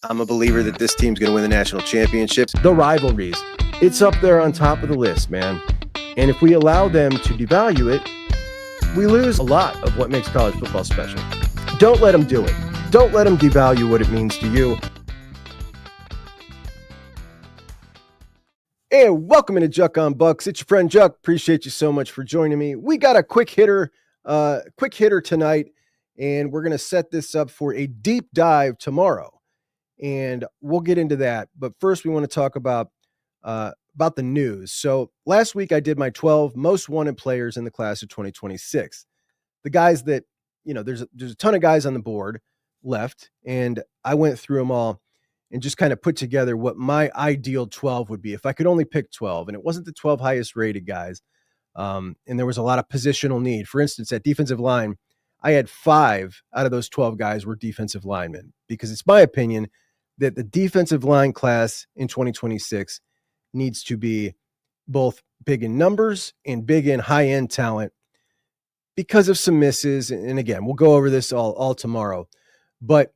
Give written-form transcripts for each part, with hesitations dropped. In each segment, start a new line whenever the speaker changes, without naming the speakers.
I'm a believer that this team's going to win the national championships.
The rivalries, it's up there on top of the list, man. And if we allow them to devalue it, we lose a lot of what makes college football special. Don't let them do it. Don't let them devalue what it means to you. And welcome into Juck on Bucks. It's your friend Juck. Appreciate you so much for joining me. We got a quick hitter tonight, and we're going to set this up for a deep dive tomorrow. And we'll get into that. But first, we want to talk about the news. So last week, I did my 12 most wanted players in the class of 2026. The guys that, there's a ton of guys on the board left, and I went through them all and just kind of put together what my ideal 12 would be if I could only pick 12. And it wasn't the 12 highest rated guys. And there was a lot of positional need. For instance, at defensive line, I had 5 out of those 12 guys were defensive linemen, because it's my opinion that the defensive line class in 2026 needs to be both big in numbers and big in high-end talent because of some misses. And again, we'll go over this all tomorrow. But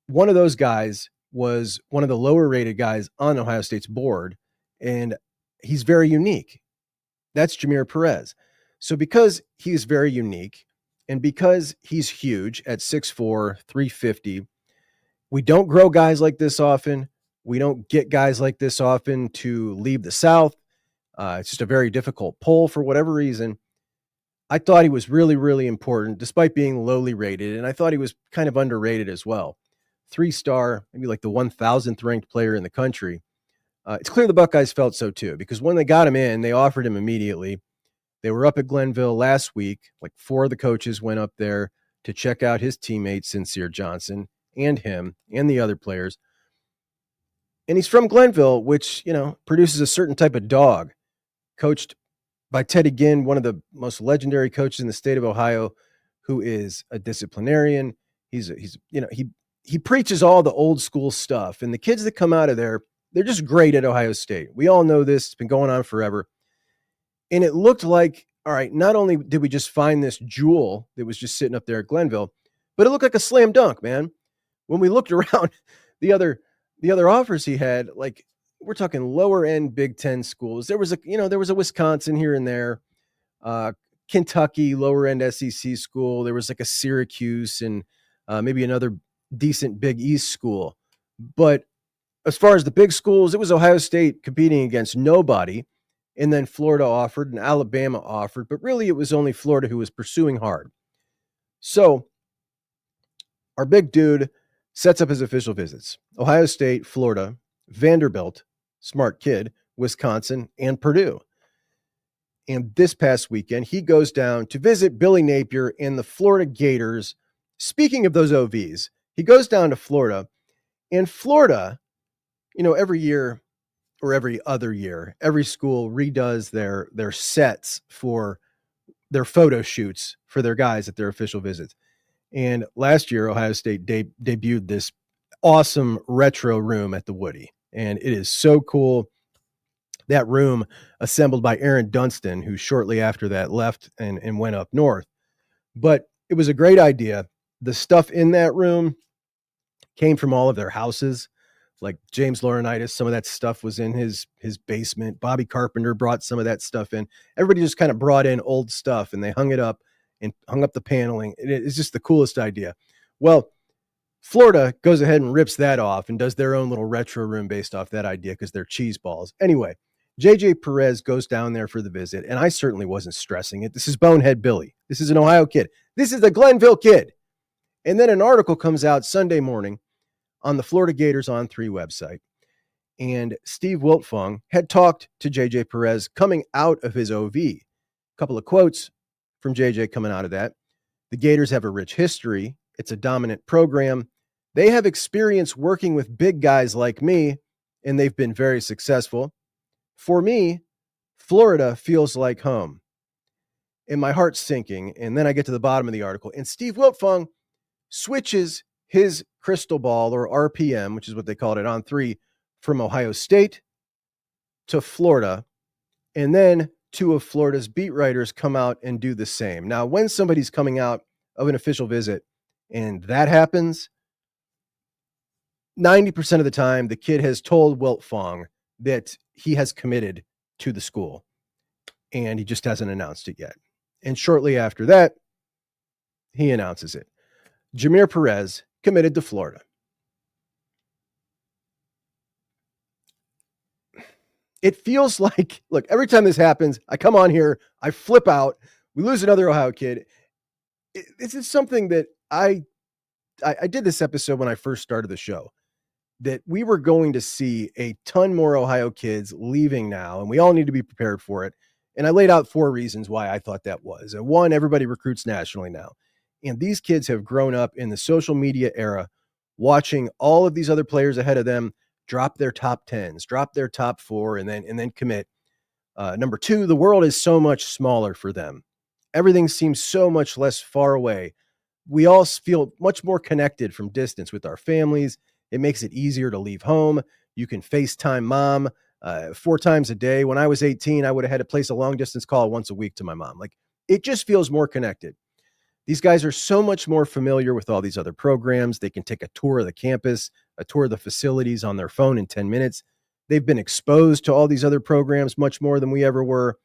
one of those guys was one of the lower rated guys on Ohio State's board, and he's very unique. That's Jamir Perez. So because he's very unique and because he's huge at 6'4", 350, we don't grow guys like this often. We don't get guys like this often to leave the South. It's just a very difficult pull for whatever reason. I thought he was really, really important despite being lowly rated, and I thought he was kind of underrated as well. 3-star, maybe like the 1,000th ranked player in the country. It's clear the Buckeyes felt so too, because when they got him in, they offered him immediately. They were up at Glenville last week. Like 4 of the coaches went up there to check out his teammate, Sincere Johnson, and him and the other players. And he's from Glenville, which, produces a certain type of dog, coached by Teddy Ginn, one of the most legendary coaches in the state of Ohio, who is a disciplinarian. He preaches all the old school stuff, and the kids that come out of there, they're just great at Ohio State. We all know this. It's been going on forever. And it looked like, all right, not only did we just find this jewel that was just sitting up there at Glenville, but it looked like a slam dunk, man. When we looked around the other offers he had, like, we're talking lower end Big Ten schools. There was a Wisconsin here and there, Kentucky, lower end SEC school. There was like a Syracuse and maybe another decent Big East school. But as far as the big schools, it was Ohio State competing against nobody. And then Florida offered and Alabama offered, but really it was only Florida who was pursuing hard. So our big dude sets up his official visits: Ohio State, Florida, Vanderbilt, smart kid, Wisconsin, and Purdue. And this past weekend, he goes down to visit Billy Napier and the Florida Gators. Speaking of those OVs, he goes down to Florida, and Florida, every year or every other year, every school redoes their sets for their photo shoots for their guys at their official visits. And last year, Ohio State debuted this awesome retro room at the Woody. And it is so cool. That room assembled by Aaron Dunston, who shortly after that left and went up north. But it was a great idea. The stuff in that room came from all of their houses. Like James Laurinaitis, some of that stuff was in his basement. Bobby Carpenter brought some of that stuff in. Everybody just kind of brought in old stuff, and they hung it up and hung up the paneling. It's just the coolest idea. Well, Florida goes ahead and rips that off and does their own little retro room based off that idea because they're cheese balls. Anyway, JJ Perez goes down there for the visit, and I certainly wasn't stressing it. This is Bonehead Billy. This is an Ohio kid. This is a Glenville kid. And then an article comes out Sunday morning on the Florida Gators On 3 website. And Steve Wiltfong had talked to JJ Perez coming out of his OV. A couple of quotes from JJ coming out of that. The Gators have a rich history. It's a dominant program. They have experience working with big guys like me, and they've been very successful. For me, Florida feels like home. And my heart's sinking. And then I get to the bottom of the article, and Steve Wiltfong switches his crystal ball, or RPM, which is what they called it on 3, from Ohio State to Florida. And then 2 of Florida's beat writers come out and do the same. Now, when somebody's coming out of an official visit and that happens, 90% of the time, the kid has told Wiltfong that he has committed to the school, and he just hasn't announced it yet. And shortly after that, he announces it. Jamir Perez committed to Florida. It feels like, look, every time this happens, I come on here, I flip out, we lose another Ohio kid. This is something that I did this episode when I first started the show, that we were going to see a ton more Ohio kids leaving now, and we all need to be prepared for it. And I laid out 4 reasons why I thought that was. And one, everybody recruits nationally now. And these kids have grown up in the social media era, watching all of these other players ahead of them drop their top 10s, drop their top 4, and then commit. Number 2, the world is so much smaller for them. Everything seems so much less far away. We all feel much more connected from distance with our families. It makes it easier to leave home. You can FaceTime mom 4 times a day. When I was 18, I would have had to place a long distance call once a week to my mom. Like, it just feels more connected. These guys are so much more familiar with all these other programs. They can take a tour of the campus, a tour of the facilities on their phone in 10 minutes. They've been exposed to all these other programs much more than we ever were.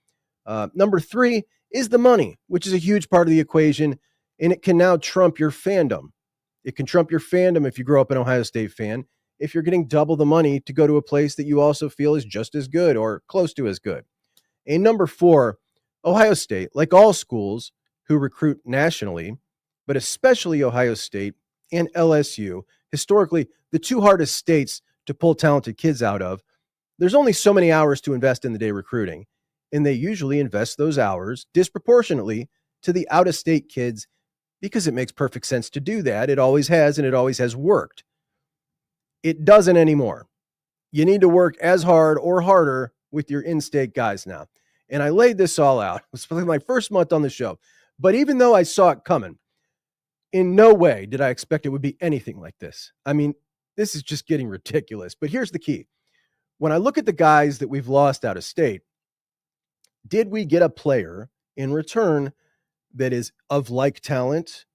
Number 3 is the money, which is a huge part of the equation, and it can now trump your fandom. It can trump your fandom if you grow up an Ohio State fan, if you're getting double the money to go to a place that you also feel is just as good or close to as good. And number 4, Ohio State, like all schools who recruit nationally, but especially Ohio State and LSU, historically the 2 hardest states to pull talented kids out of, there's only so many hours to invest in the day recruiting, and they usually invest those hours disproportionately to the out-of-state kids because it makes perfect sense to do that. It always has, and it always has worked. It doesn't anymore. You need to work as hard or harder with your in-state guys now. And I laid this all out. It was my first month on the show. But even though I saw it coming, in no way did I expect it would be anything like this. I mean, this is just getting ridiculous. But here's the key. When I look at the guys that we've lost out of state, did we get a player in return that is of like talent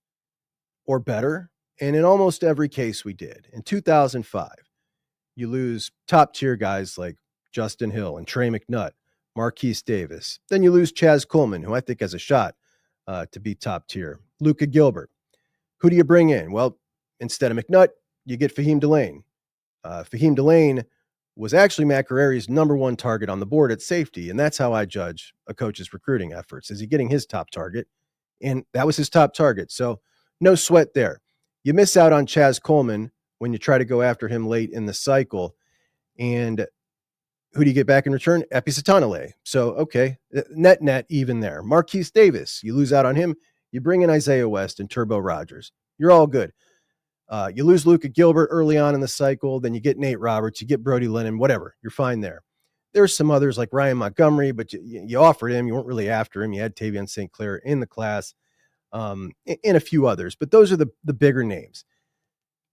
or better? And in almost every case we did. In 2005, you lose top tier guys like Justin Hill and Trey McNutt, Marquise Davis. Then you lose Chaz Coleman, who I think has a shot to be top tier. Luka Gilbert. Who do you bring in? Well, instead of McNutt, you get Fahim Delane. Fahim Delane was actually Matt Guerreri's number 1 target on the board at safety, and that's how I judge a coach's recruiting efforts. Is he getting his top target? And that was his top target, so no sweat there. You miss out on Chaz Coleman when you try to go after him late in the cycle, and who do you get back in return? Epi Satanale. So, okay, net even there. Marquise Davis, you lose out on him. You bring in Isaiah West and Turbo Rogers. You're all good. You lose Luka Gilbert early on in the cycle. Then you get Nate Roberts. You get Brody Lennon, whatever. You're fine there. There's some others like Ryan Montgomery, but you offered him. You weren't really after him. You had Tavion St. Clair in the class, and a few others. But those are the bigger names.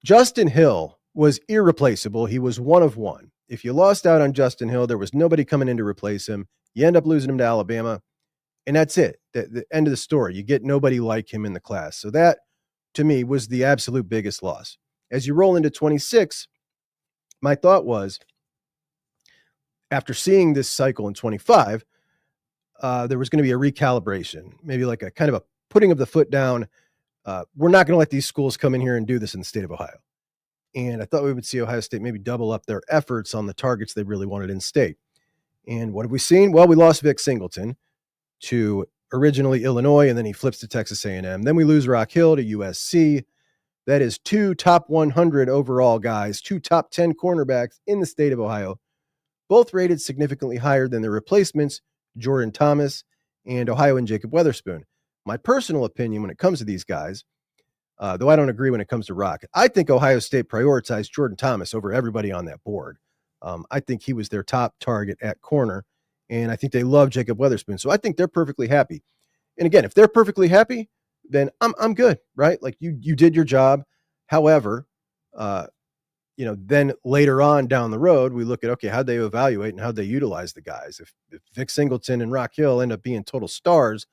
Justin Hill was irreplaceable. He was one of one. If you lost out on Justin Hill, there was nobody coming in to replace him. You end up losing him to Alabama, and that's it. The end of the story. You get nobody like him in the class. So that, to me, was the absolute biggest loss. As you roll into 26, my thought was, after seeing this cycle in 25, there was going to be a recalibration, maybe like a kind of a putting of the foot down. We're not going to let these schools come in here and do this in the state of Ohio. And I thought we would see Ohio State maybe double up their efforts on the targets they really wanted in state. And what have we seen? Well, we lost Vic Singleton to originally Illinois, and then he flips to Texas A&M. Then we lose Rock Hill to USC. That is 2 top 100 overall guys, 2 top 10 cornerbacks in the state of Ohio, both rated significantly higher than their replacements, Jordan Thomas and Ohioan Jacob Weatherspoon. My personal opinion when it comes to these guys, though I don't agree when it comes to Rock, I think Ohio State prioritized Jordan Thomas over everybody on that board. I think he was their top target at corner, and I think they love Jacob Weatherspoon. So I think they're perfectly happy. And again, if they're perfectly happy, then I'm good, right? Like you did your job. However, then later on down the road, we look at, okay, how'd they evaluate and how'd they utilize the guys? If Vic Singleton and Rock Hill end up being total stars,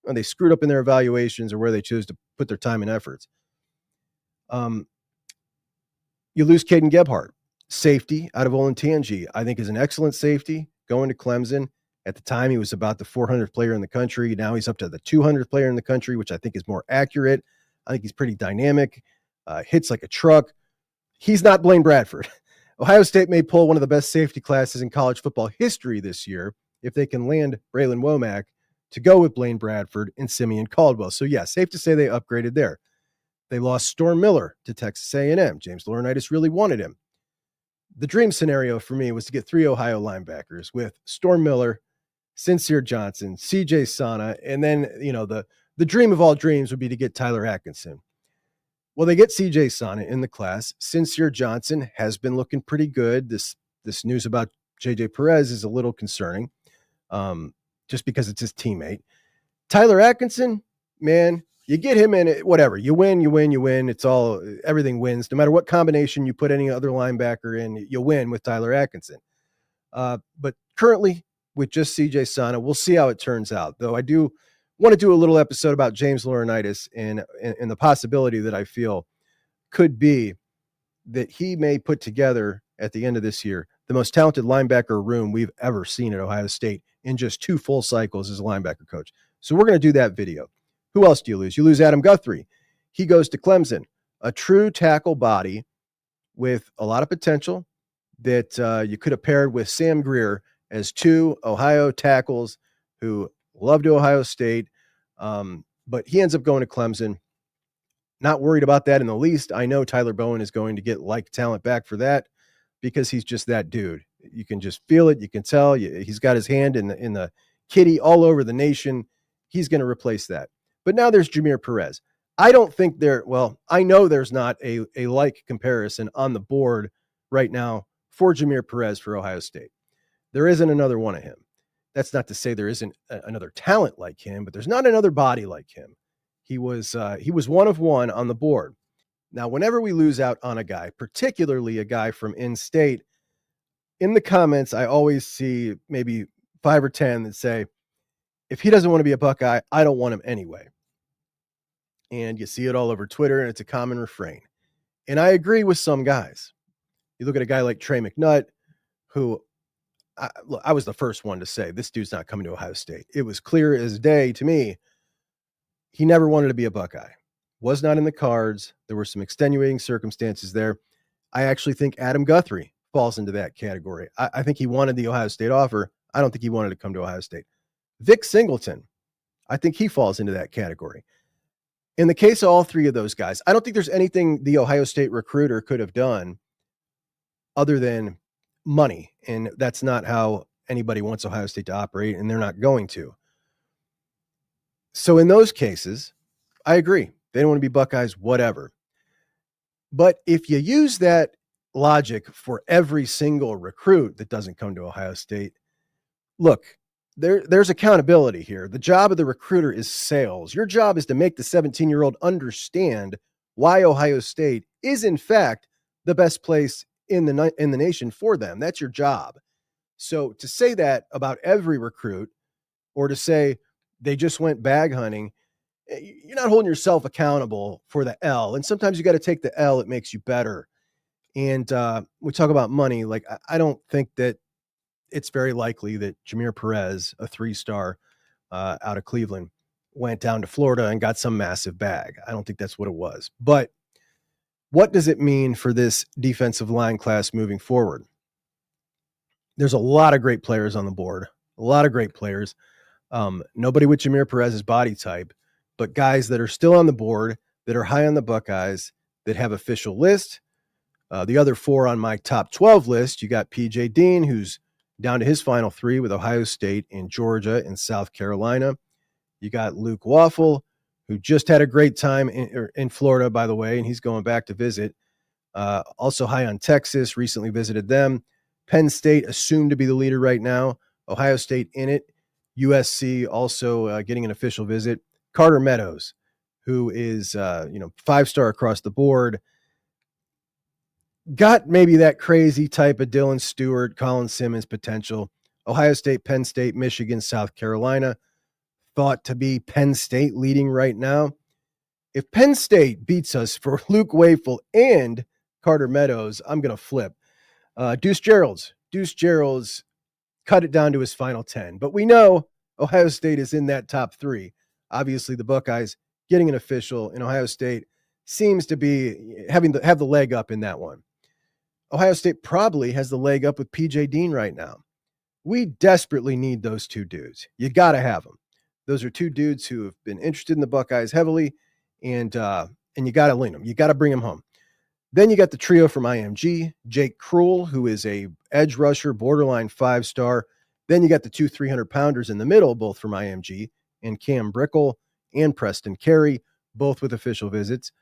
and they screwed up in their evaluations or where they choose to put their time and efforts. You lose Caden Gebhardt, safety out of Olentangy. I think is an excellent safety going to Clemson. At the time, he was about the 400th player in the country. Now he's up to the 200th player in the country, which I think is more accurate. I think he's pretty dynamic, hits like a truck. He's not Blaine Bradford. Ohio State may pull one of the best safety classes in college football history this year if they can land Braylon Womack to go with Blaine Bradford and Simeon Caldwell. So, yeah, safe to say they upgraded there. They lost Storm Miller to Texas A&M. James Laurinaitis really wanted him. The dream scenario for me was to get 3 Ohio linebackers with Storm Miller, Sincere Johnson, CJ Sana, and then, the dream of all dreams would be to get Tyler Atkinson. Well, they get CJ Sana in the class. Sincere Johnson has been looking pretty good. This news about JJ Perez is a little concerning, just because it's his teammate. Tyler Atkinson, man, you get him in it, whatever. You win. It's everything wins. No matter what combination you put any other linebacker in, you'll win with Tyler Atkinson. But currently, with just CJ Sana, we'll see how it turns out. Though I do want to do a little episode about James Laurinaitis and the possibility that I feel could be that he may put together at the end of this year the most talented linebacker room we've ever seen at Ohio State in just 2 full cycles as a linebacker coach. So we're going to do that video. Who else do you lose? You lose Adam Guthrie. He goes to Clemson, a true tackle body with a lot of potential that you could have paired with Sam Greer as 2 Ohio tackles who loved Ohio State. But he ends up going to Clemson. Not worried about that in the least. I know Tyler Bowen is going to get like talent back for that because he's just that dude. You can just feel it. You can tell. He's got his hand in the kitty all over the nation. He's going to replace that. But now there's Jamir Perez. I don't think I know there's not a like comparison on the board right now for Jamir Perez for Ohio State. There isn't another one of him. That's not to say there isn't another talent like him, but there's not another body like him. He was one of one on the board. Now, whenever we lose out on a guy, particularly a guy from in-state, in the comments, I always see maybe 5 or 10 that say, if he doesn't want to be a Buckeye, I don't want him anyway. And you see it all over Twitter, and it's a common refrain. And I agree with some guys. You look at a guy like Trey McNutt, who I was the first one to say, this dude's not coming to Ohio State. It was clear as day to me. He never wanted to be a Buckeye. Was not in the cards. There were some extenuating circumstances there. I actually think Adam Guthrie falls into that category. I think he wanted the Ohio State offer. I don't think he wanted to come to Ohio State. Vic Singleton, I think he falls into that category. In the case of all 3 of those guys, I don't think there's anything the Ohio State recruiter could have done other than money. And that's not how anybody wants Ohio State to operate, and they're not going to. So in those cases, I agree. They don't want to be Buckeyes, whatever. But if you use that logic for every single recruit that doesn't come to Ohio State, look, there's accountability here. The job of the recruiter is sales. Your job is to make the 17-year-old understand why Ohio State is, in fact, the best place in the nation for them. That's your job. So to say that about every recruit, or to say they just went bag hunting, you're not holding yourself accountable for the L. And sometimes you got to take the L. It makes you better. And we talk about money. Like, I don't think that it's very likely that Jamir Perez, a 3-star out of Cleveland, went down to Florida and got some massive bag. I don't think that's what it was. But what does it mean for this defensive line class moving forward? There's a lot of great players on the board, a lot of great players. Nobody with Jamir Perez's body type, but guys that are still on the board, that are high on the Buckeyes, that have official list. The other 4 on my top 12 list, you got PJ Dean, who's down to his final 3 with Ohio State and Georgia and South Carolina. You got Luke Waffle, who just had a great time in Florida, by the way, and he's going back to visit. Also high on Texas, recently visited them. Penn State assumed to be the leader right now. Ohio State in it. USC also getting an official visit. Carter Meadows, who is 5-star across the board. Got maybe that crazy type of Dylan Stewart, Colin Simmons potential. Ohio State, Penn State, Michigan, South Carolina. Thought to be Penn State leading right now. If Penn State beats us for Luke Waffle and Carter Meadows, I'm going to flip. Deuce Gerald's cut it down to his final 10. But we know Ohio State is in that top 3. Obviously, the Buckeyes getting an official, and Ohio State seems to be have the leg up in that one. Ohio State probably has the leg up with PJ Dean right now. We desperately need those two dudes. You got to have them. Those are two dudes who have been interested in the Buckeyes heavily, and you got to lean them. You got to bring them home. Then you got the trio from IMG, Jake Krull, who is a edge rusher, borderline 5-star. Then you got the 2 300-pounders in the middle, both from IMG, and Cam Brickle and Preston Carey, both with official visits.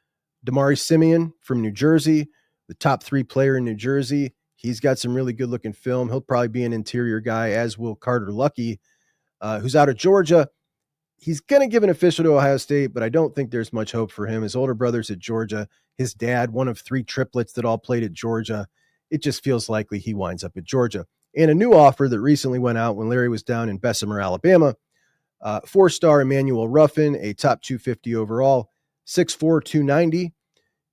Damari Simeon from New Jersey, the top 3 player in New Jersey. He's got some really good-looking film. He'll probably be an interior guy, as will Carter Lucky, who's out of Georgia. He's going to give an official to Ohio State, but I don't think there's much hope for him. His older brother's at Georgia. His dad, one of 3 triplets that all played at Georgia. It just feels likely he winds up at Georgia. And a new offer that recently went out when Larry was down in Bessemer, Alabama. 4-star Emmanuel Ruffin, a top 250 overall, 6'4", 290.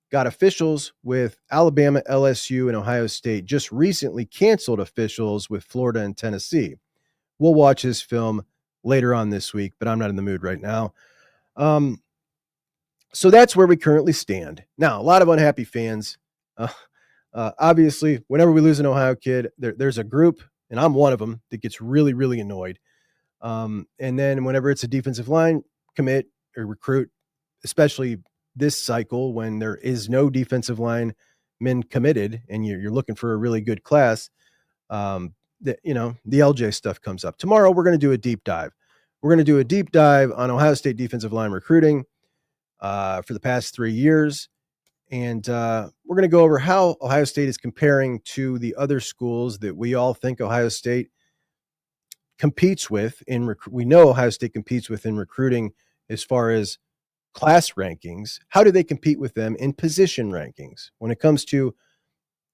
Got officials with Alabama, LSU, and Ohio State. Just recently canceled officials with Florida and Tennessee. We'll watch his film later on this week, but I'm not in the mood right now. So that's where we currently stand. Now, a lot of unhappy fans. Obviously, whenever we lose an Ohio kid, there's a group, and I'm one of them, that gets really, really annoyed. And then whenever it's a defensive line commit or recruit, especially this cycle when there is no defensive line men committed and you're looking for a really good class, the LJ stuff comes up. Tomorrow, we're going to do a deep dive. We're going to do a deep dive on Ohio State defensive line recruiting for the past 3 years. And we're going to go over how Ohio State is comparing to the other schools that we all think Ohio State competes with. We know Ohio State competes with in recruiting as far as class rankings. How do they compete with them in position rankings when it comes to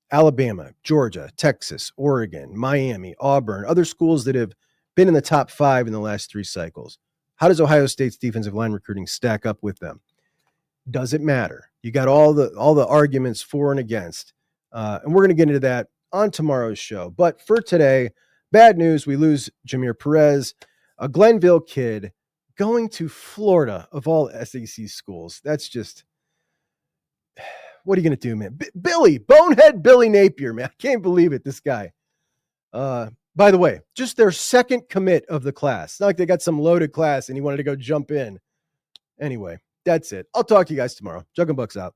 Alabama, Georgia, Texas, Oregon, Miami, Auburn, other schools that have been in the top 5 in the last 3 cycles? How does Ohio State's defensive line recruiting stack up with them? Does it matter? You got all the arguments for and against, and we're going to get into that on tomorrow's show. But for today, bad news: we lose Jamir Perez, a Glenville kid, going to Florida of all SEC schools. That's just, what are you going to do, man? Bonehead Billy Napier, man. I can't believe it. This guy. By the way, just their second commit of the class. It's not like they got some loaded class and he wanted to go jump in. Anyway, that's it. I'll talk to you guys tomorrow. Jug and Bucks out.